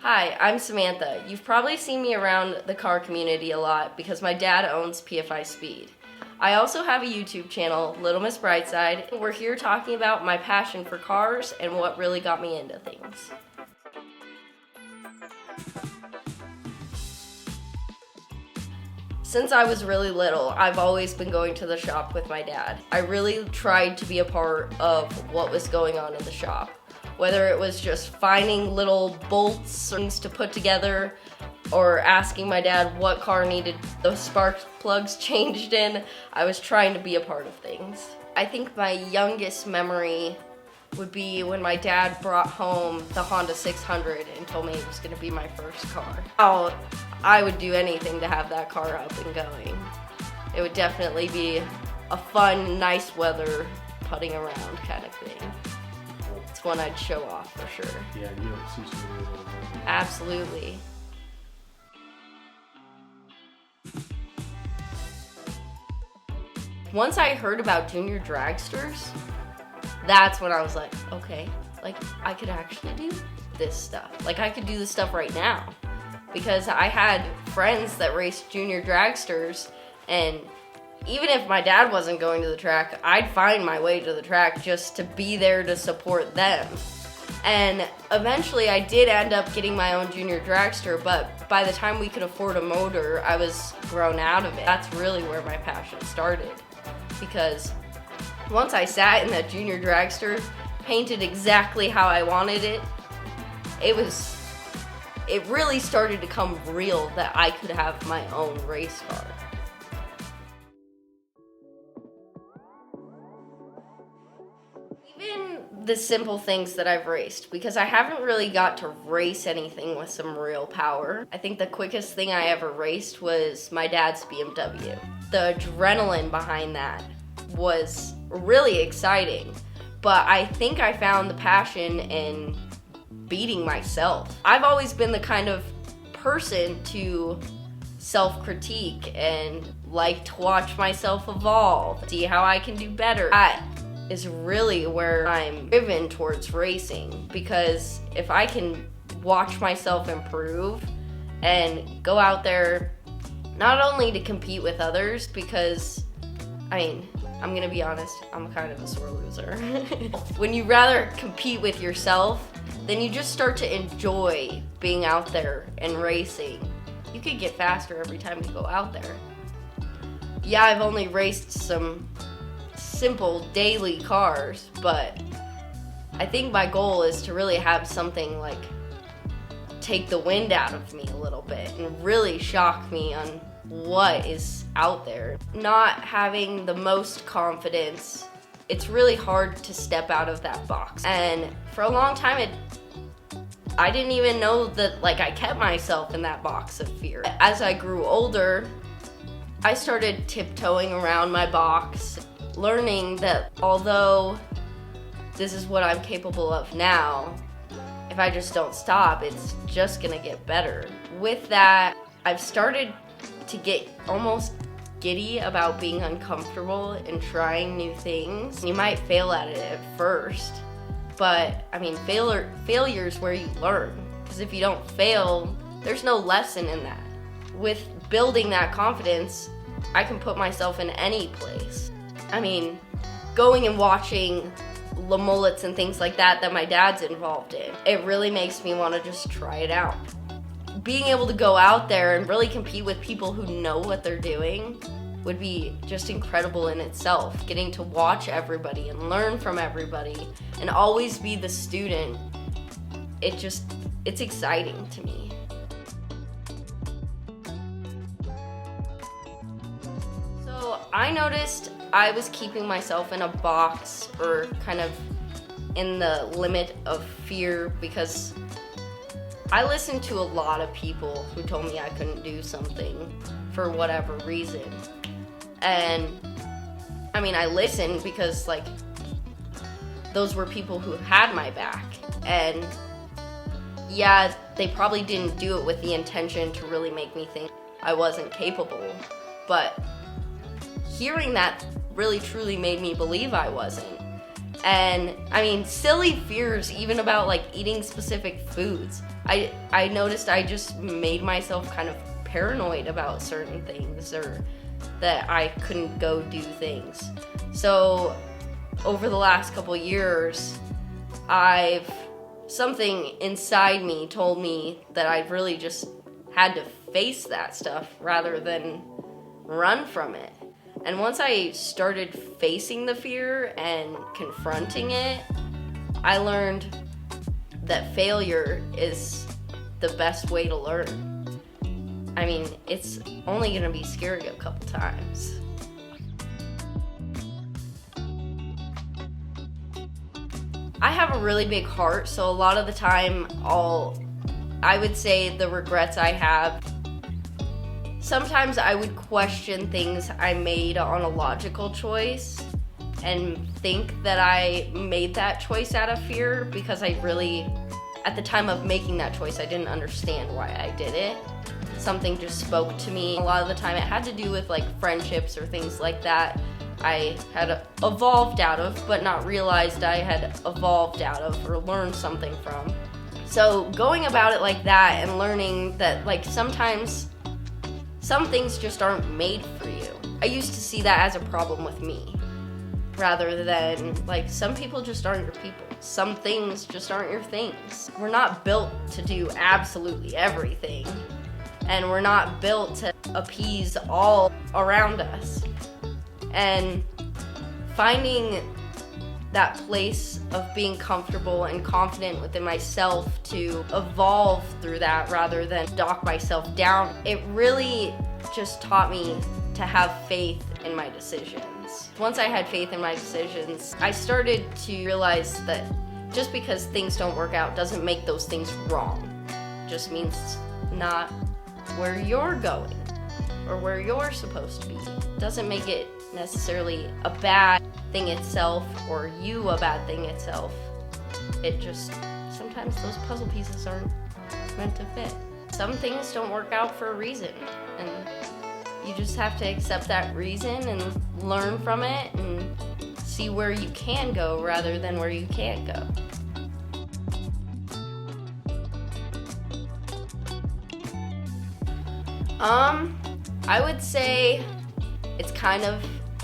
Hi, I'm Samantha. You've probably seen me around the car community a lot because my dad owns PFI Speed. I also have a YouTube channel, Little Miss Brightside. We're here talking about my passion for cars and what really got me into things. Since I was really little, I've always been going to the shop with my dad. I really tried to be a part of what was going on in the shop. Whether it was just finding little bolts things to put together or asking my dad what car needed those spark plugs changed in, I was trying to be a part of things. I think my youngest memory would be when my dad brought home the Honda 600 and told me it was going to be my first car. I would do anything to have that car up and going. It would definitely be a fun, nice weather, putting around kind of thing. It's one I'd show off for sure. Yeah, you don't see some of those. Absolutely. Once I heard about junior dragsters, that's when I was like, okay, like I could actually do this stuff. Like I could do this stuff right now. Because I had friends that raced junior dragsters, and even if my dad wasn't going to the track, I'd find my way to the track just to be there to support them. And eventually I did end up getting my own junior dragster, but by the time we could afford a motor, I was grown out of it. That's really where my passion started. Because once I sat in that junior dragster, painted exactly how I wanted it, it really started to come real that I could have my own race car. Even the simple things that I've raced, because I haven't really got to race anything with some real power. I think the quickest thing I ever raced was my dad's BMW. The adrenaline behind that was really exciting, but I think I found the passion in beating myself. I've always been the kind of person to self-critique and like to watch myself evolve, see how I can do better. That is really where I'm driven towards racing, because if I can watch myself improve and go out there not only to compete with others, because I'm gonna be honest, I'm kind of a sore loser. When you rather compete with yourself, then you just start to enjoy being out there and racing. You could get faster every time you go out there. Yeah, I've only raced some simple daily cars, but I think my goal is to really have something like take the wind out of me a little bit and really shock me on what is out there. Not having the most confidence, it's really hard to step out of that box. And for a long time, I didn't even know that I kept myself in that box of fear. As I grew older, I started tiptoeing around my box, learning that although this is what I'm capable of now, if I just don't stop, it's just gonna get better. With that, I've started to get almost giddy about being uncomfortable and trying new things. You might fail at it at first, but failure is where you learn. Because if you don't fail, there's no lesson in that. With building that confidence, I can put myself in any place. Going and watching Le Mullets and things like that my dad's involved in, it really makes me want to just try it out. Being able to go out there and really compete with people who know what they're doing would be just incredible in itself. Getting to watch everybody and learn from everybody and always be the student, it's exciting to me. So I noticed I was keeping myself in a box, or kind of in the limit of fear, because I listened to a lot of people who told me I couldn't do something for whatever reason. And I listened because those were people who had my back. And yeah, they probably didn't do it with the intention to really make me think I wasn't capable. But hearing that really truly made me believe I wasn't. And I mean, silly fears even about like eating specific foods. I noticed I just made myself kind of paranoid about certain things, or that I couldn't go do things. So over the last couple years, something inside me told me that I really just had to face that stuff rather than run from it. And once I started facing the fear and confronting it, I learned that failure is the best way to learn. I mean, it's only gonna be scary a couple times. I have a really big heart, so a lot of the time I would say the regrets I have, sometimes I would question things I made on a logical choice and think that I made that choice out of fear because I really, at the time of making that choice, I didn't understand why I did it. Something just spoke to me. A lot of the time it had to do with like friendships or things like that I had evolved out of, but not realized I had evolved out of or learned something from. So going about it like that and learning that like sometimes some things just aren't made for you. I used to see that as a problem with me, rather than like some people just aren't your people. Some things just aren't your things. We're not built to do absolutely everything, and we're not built to appease all around us. And finding that place of being comfortable and confident within myself to evolve through that rather than knock myself down, it really just taught me to have faith in my decisions. Once I had faith in my decisions, I started to realize that just because things don't work out doesn't make those things wrong. It just means not where you're going or where you're supposed to be. It doesn't make it necessarily a bad thing itself or you a bad thing itself. It just, sometimes those puzzle pieces aren't meant to fit. Some things don't work out for a reason, and you just have to accept that reason and learn from it and see where you can go rather than where you can't go. I would say it's kind of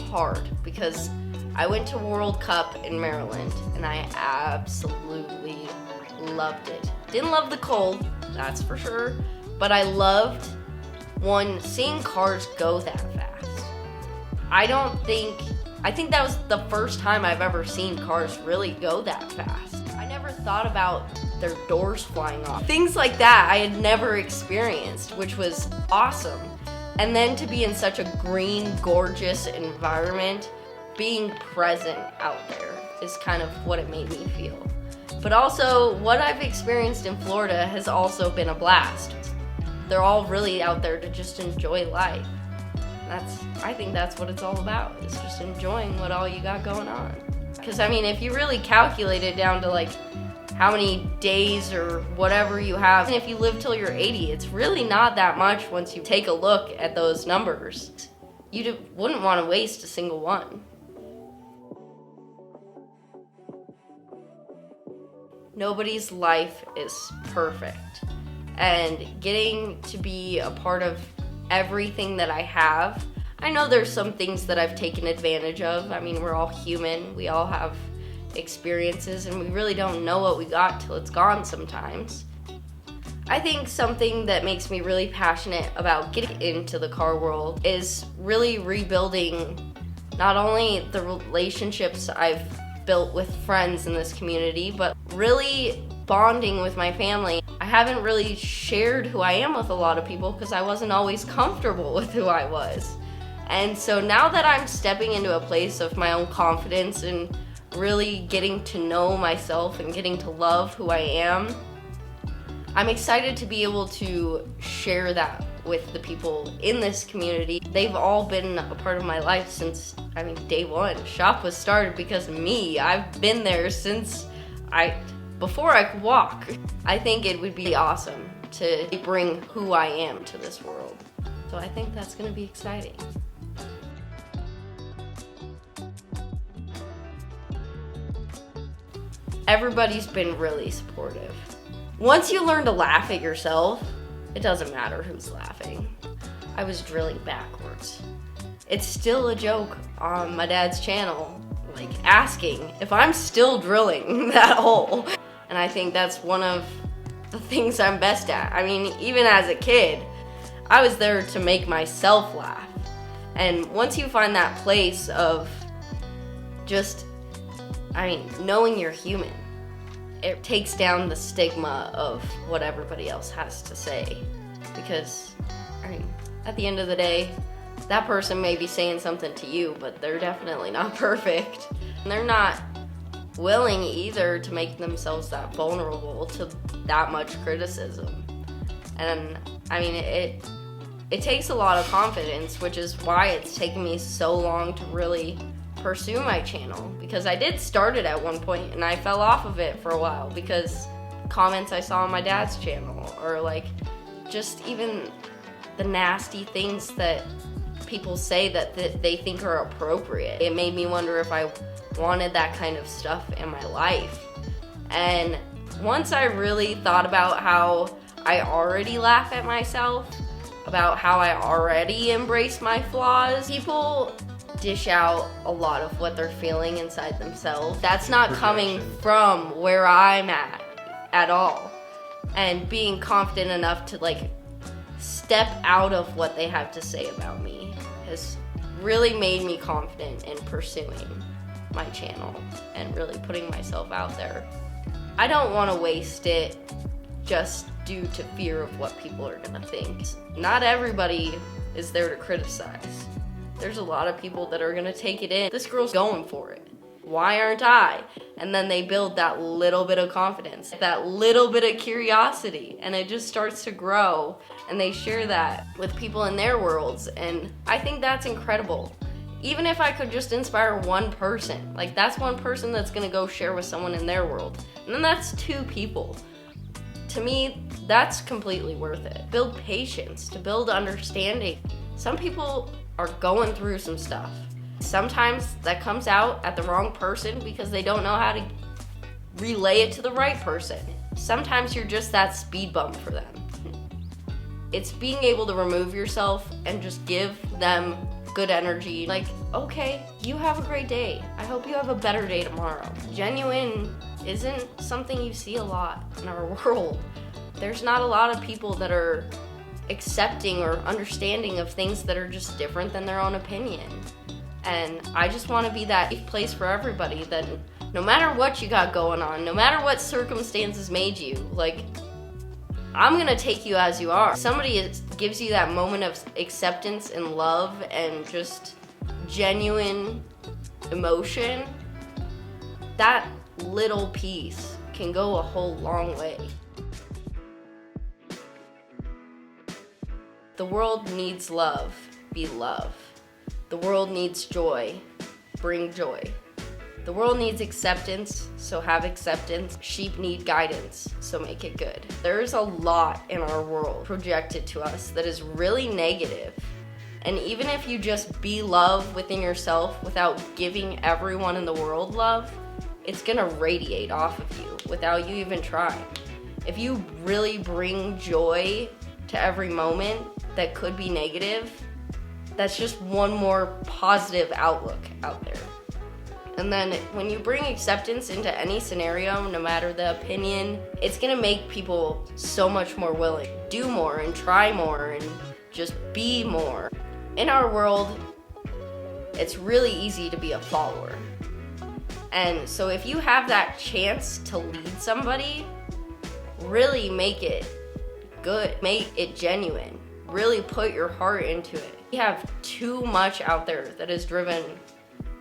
hard because I went to World Cup in Maryland and I absolutely loved it. Didn't love the cold, that's for sure, but I loved, seeing cars go that fast. I think that was the first time I've ever seen cars really go that fast. I never thought about their doors flying off. Things like that I had never experienced, which was awesome. And then to be in such a green, gorgeous environment, being present out there is kind of what it made me feel. But also, what I've experienced in Florida has also been a blast. They're all really out there to just enjoy life. I think that's what it's all about, is just enjoying what all you got going on. Because I mean, if you really calculate it down to like how many days or whatever you have, and if you live till you're 80, it's really not that much once you take a look at those numbers. You wouldn't want to waste a single one. Nobody's life is perfect, and getting to be a part of everything that I have, I know there's some things that I've taken advantage of. I mean, we're all human, we all have experiences, and we really don't know what we got till it's gone sometimes. I think something that makes me really passionate about getting into the car world is really rebuilding not only the relationships I've built with friends in this community, but really bonding with my family. I haven't really shared who I am with a lot of people because I wasn't always comfortable with who I was. And so now that I'm stepping into a place of my own confidence and really getting to know myself and getting to love who I am, I'm excited to be able to share that with the people in this community. They've all been a part of my life since, day one. Shop was started because of me. I've been there since before I could walk. I think it would be awesome to bring who I am to this world. So I think that's gonna be exciting. everybody's been really supportive. Once you learn to laugh at yourself, it doesn't matter who's laughing. I was drilling backwards. It's still a joke on my dad's channel, like asking if I'm still drilling that hole. And I think that's one of the things I'm best at. I mean, even as a kid, I was there to make myself laugh. And once you find that place of just, knowing you're human, it takes down the stigma of what everybody else has to say. Because, at the end of the day, that person may be saying something to you, but they're definitely not perfect. And they're not willing either to make themselves that vulnerable to that much criticism. And it takes a lot of confidence, which is why it's taken me so long to really pursue my channel, because I did start it at one point and I fell off of it for a while because comments I saw on my dad's channel, or like just even the nasty things that people say that they think are appropriate. It made me wonder if I wanted that kind of stuff in my life. And once I really thought about how I already laugh at myself, about how I already embrace my flaws, people dish out a lot of what they're feeling inside themselves. That's not coming from where I'm at all. And being confident enough to like step out of what they have to say about me has really made me confident in pursuing my channel and really putting myself out there. I don't want to waste it just due to fear of what people are gonna think. Not everybody is there to criticize. There's a lot of people that are gonna take it in. This girl's going for it. Why aren't I? And then they build that little bit of confidence, that little bit of curiosity, and it just starts to grow, and they share that with people in their worlds, and I think that's incredible. Even if I could just inspire one person, like that's one person that's gonna go share with someone in their world, and then that's 2 people. To me, that's completely worth it. Build patience, to build understanding. Some people are going through some stuff. Sometimes that comes out at the wrong person because they don't know how to relay it to the right person. Sometimes you're just that speed bump for them. It's being able to remove yourself and just give them good energy. Like, okay, you have a great day. I hope you have a better day tomorrow. Genuine isn't something you see a lot in our world. There's not a lot of people that are accepting or understanding of things that are just different than their own opinion. And I just want to be that safe place for everybody, that no matter what you got going on, no matter what circumstances made you, like, I'm gonna take you as you are. Somebody gives you that moment of acceptance and love and just genuine emotion, that little piece can go a whole long way. The world needs love. Be love. The world needs joy. Bring joy. The world needs acceptance, so have acceptance. Sheep need guidance, so make it good. There's a lot in our world projected to us that is really negative. And even if you just be love within yourself without giving everyone in the world love, it's gonna radiate off of you without you even trying. If you really bring joy to every moment that could be negative, that's just one more positive outlook out there. And then when you bring acceptance into any scenario, no matter the opinion, it's gonna make people so much more willing to do more and try more and just be more. In our world, it's really easy to be a follower. And so if you have that chance to lead somebody, really make it good, make it genuine, really put your heart into it. We have too much out there that is driven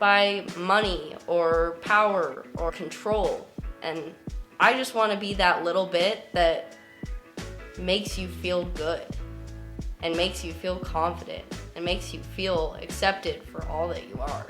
by money or power or control. And I just want to be that little bit that makes you feel good and makes you feel confident and makes you feel accepted for all that you are.